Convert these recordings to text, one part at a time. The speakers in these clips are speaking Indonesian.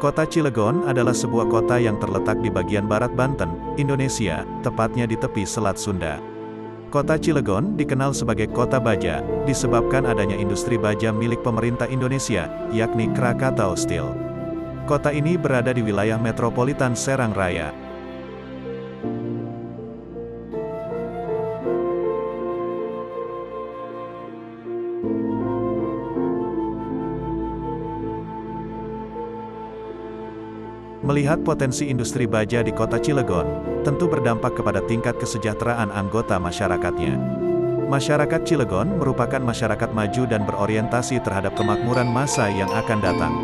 Kota Cilegon adalah sebuah kota yang terletak di bagian barat Banten, Indonesia, tepatnya di tepi Selat Sunda. Kota Cilegon dikenal sebagai kota baja, disebabkan adanya industri baja milik pemerintah Indonesia, yakni Krakatau Steel. Kota ini berada di wilayah metropolitan Serang Raya. Melihat potensi industri baja di kota Cilegon, tentu berdampak kepada tingkat kesejahteraan anggota masyarakatnya. Masyarakat Cilegon merupakan masyarakat maju dan berorientasi terhadap kemakmuran masa yang akan datang.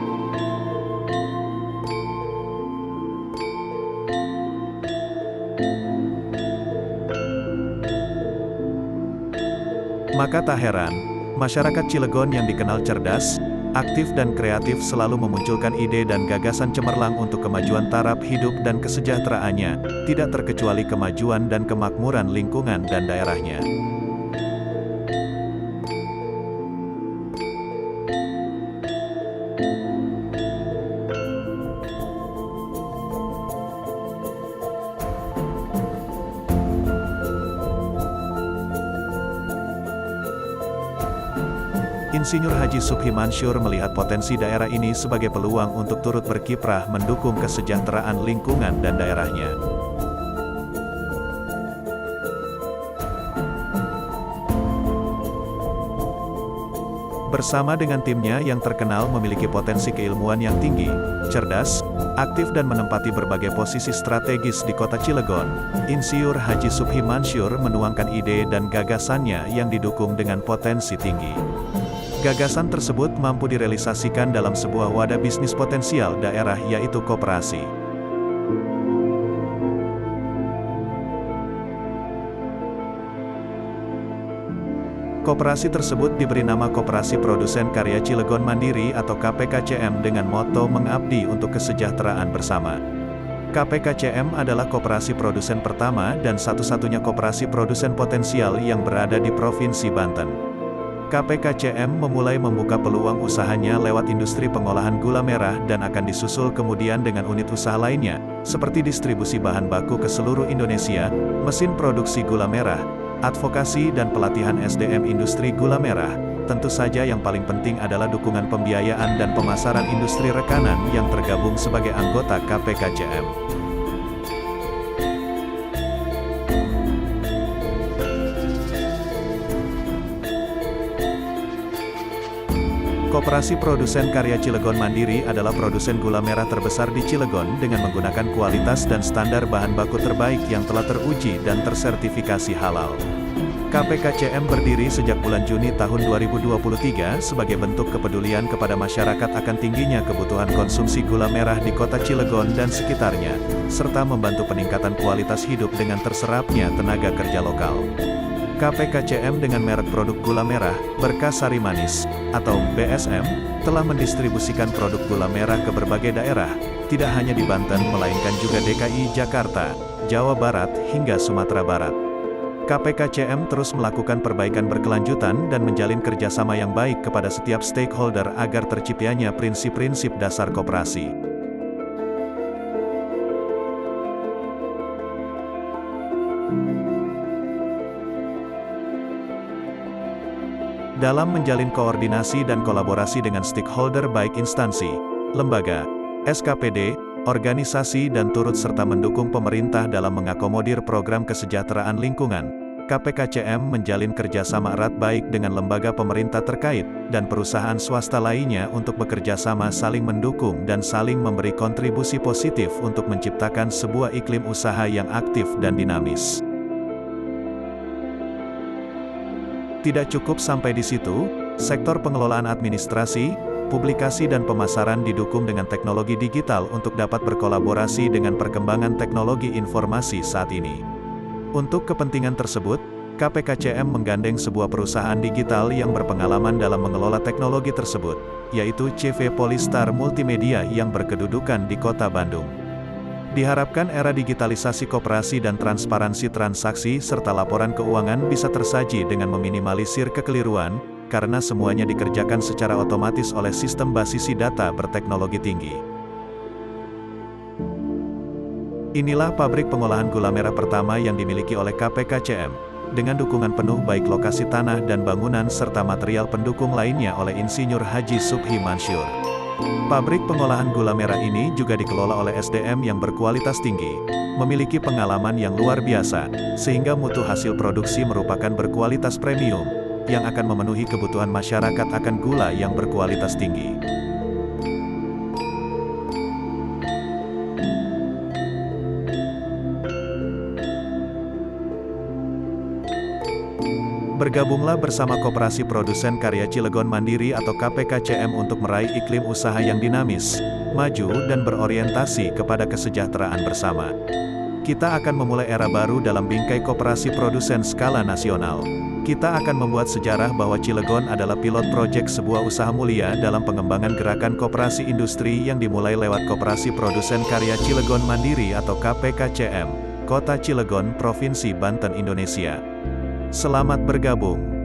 Maka tak heran, masyarakat Cilegon yang dikenal cerdas, aktif dan kreatif selalu memunculkan ide dan gagasan cemerlang untuk kemajuan taraf hidup dan kesejahteraannya, tidak terkecuali kemajuan dan kemakmuran lingkungan dan daerahnya. Insinyur Haji Subhi Mansur melihat potensi daerah ini sebagai peluang untuk turut berkiprah mendukung kesejahteraan lingkungan dan daerahnya. Bersama dengan timnya yang terkenal memiliki potensi keilmuan yang tinggi, cerdas, aktif dan menempati berbagai posisi strategis di kota Cilegon, Insinyur Haji Subhi Mansur menuangkan ide dan gagasannya yang didukung dengan potensi tinggi. Gagasan tersebut mampu direalisasikan dalam sebuah wadah bisnis potensial daerah yaitu koperasi. Koperasi tersebut diberi nama Koperasi Produsen Karya Cilegon Mandiri atau KPKCM dengan moto mengabdi untuk kesejahteraan bersama. KPKCM adalah koperasi produsen pertama dan satu-satunya koperasi produsen potensial yang berada di Provinsi Banten. KPKCM memulai membuka peluang usahanya lewat industri pengolahan gula merah dan akan disusul kemudian dengan unit usaha lainnya, seperti distribusi bahan baku ke seluruh Indonesia, mesin produksi gula merah, advokasi dan pelatihan SDM industri gula merah. Tentu saja yang paling penting adalah dukungan pembiayaan dan pemasaran industri rekanan yang tergabung sebagai anggota KPKCM. Koperasi Produsen Karya Cilegon Mandiri adalah produsen gula merah terbesar di Cilegon dengan menggunakan kualitas dan standar bahan baku terbaik yang telah teruji dan tersertifikasi halal. KPKCM berdiri sejak bulan Juni tahun 2023 sebagai bentuk kepedulian kepada masyarakat akan tingginya kebutuhan konsumsi gula merah di kota Cilegon dan sekitarnya, serta membantu peningkatan kualitas hidup dengan terserapnya tenaga kerja lokal. KPKCM dengan merek produk gula merah, Berkah Sari Manis, atau BSM, telah mendistribusikan produk gula merah ke berbagai daerah, tidak hanya di Banten melainkan juga DKI Jakarta, Jawa Barat, hingga Sumatera Barat. KPKCM terus melakukan perbaikan berkelanjutan dan menjalin kerjasama yang baik kepada setiap stakeholder agar terciptanya prinsip-prinsip dasar koperasi. Dalam menjalin koordinasi dan kolaborasi dengan stakeholder baik instansi, lembaga, SKPD, organisasi dan turut serta mendukung pemerintah dalam mengakomodir program kesejahteraan lingkungan, KPKCM menjalin kerjasama erat baik dengan lembaga pemerintah terkait, dan perusahaan swasta lainnya untuk bekerja sama saling mendukung dan saling memberi kontribusi positif untuk menciptakan sebuah iklim usaha yang aktif dan dinamis. Tidak cukup sampai di situ, sektor pengelolaan administrasi, publikasi dan pemasaran didukung dengan teknologi digital untuk dapat berkolaborasi dengan perkembangan teknologi informasi saat ini. Untuk kepentingan tersebut, KPKCM menggandeng sebuah perusahaan digital yang berpengalaman dalam mengelola teknologi tersebut, yaitu CV Polistar Multimedia yang berkedudukan di Kota Bandung. Diharapkan era digitalisasi koperasi dan transparansi transaksi serta laporan keuangan bisa tersaji dengan meminimalisir kekeliruan, karena semuanya dikerjakan secara otomatis oleh sistem basis data berteknologi tinggi. Inilah pabrik pengolahan gula merah pertama yang dimiliki oleh KPKCM, dengan dukungan penuh baik lokasi tanah dan bangunan serta material pendukung lainnya oleh Insinyur Haji Subhi Mansyur. Pabrik pengolahan gula merah ini juga dikelola oleh SDM yang berkualitas tinggi, memiliki pengalaman yang luar biasa, sehingga mutu hasil produksi merupakan berkualitas premium, yang akan memenuhi kebutuhan masyarakat akan gula yang berkualitas tinggi. Bergabunglah bersama Koperasi Produsen Karya Cilegon Mandiri atau KPKCM untuk meraih iklim usaha yang dinamis, maju dan berorientasi kepada kesejahteraan bersama. Kita akan memulai era baru dalam bingkai koperasi produsen skala nasional. Kita akan membuat sejarah bahwa Cilegon adalah pilot proyek sebuah usaha mulia dalam pengembangan gerakan koperasi industri yang dimulai lewat Koperasi Produsen Karya Cilegon Mandiri atau KPKCM, Kota Cilegon, Provinsi Banten, Indonesia. Selamat bergabung.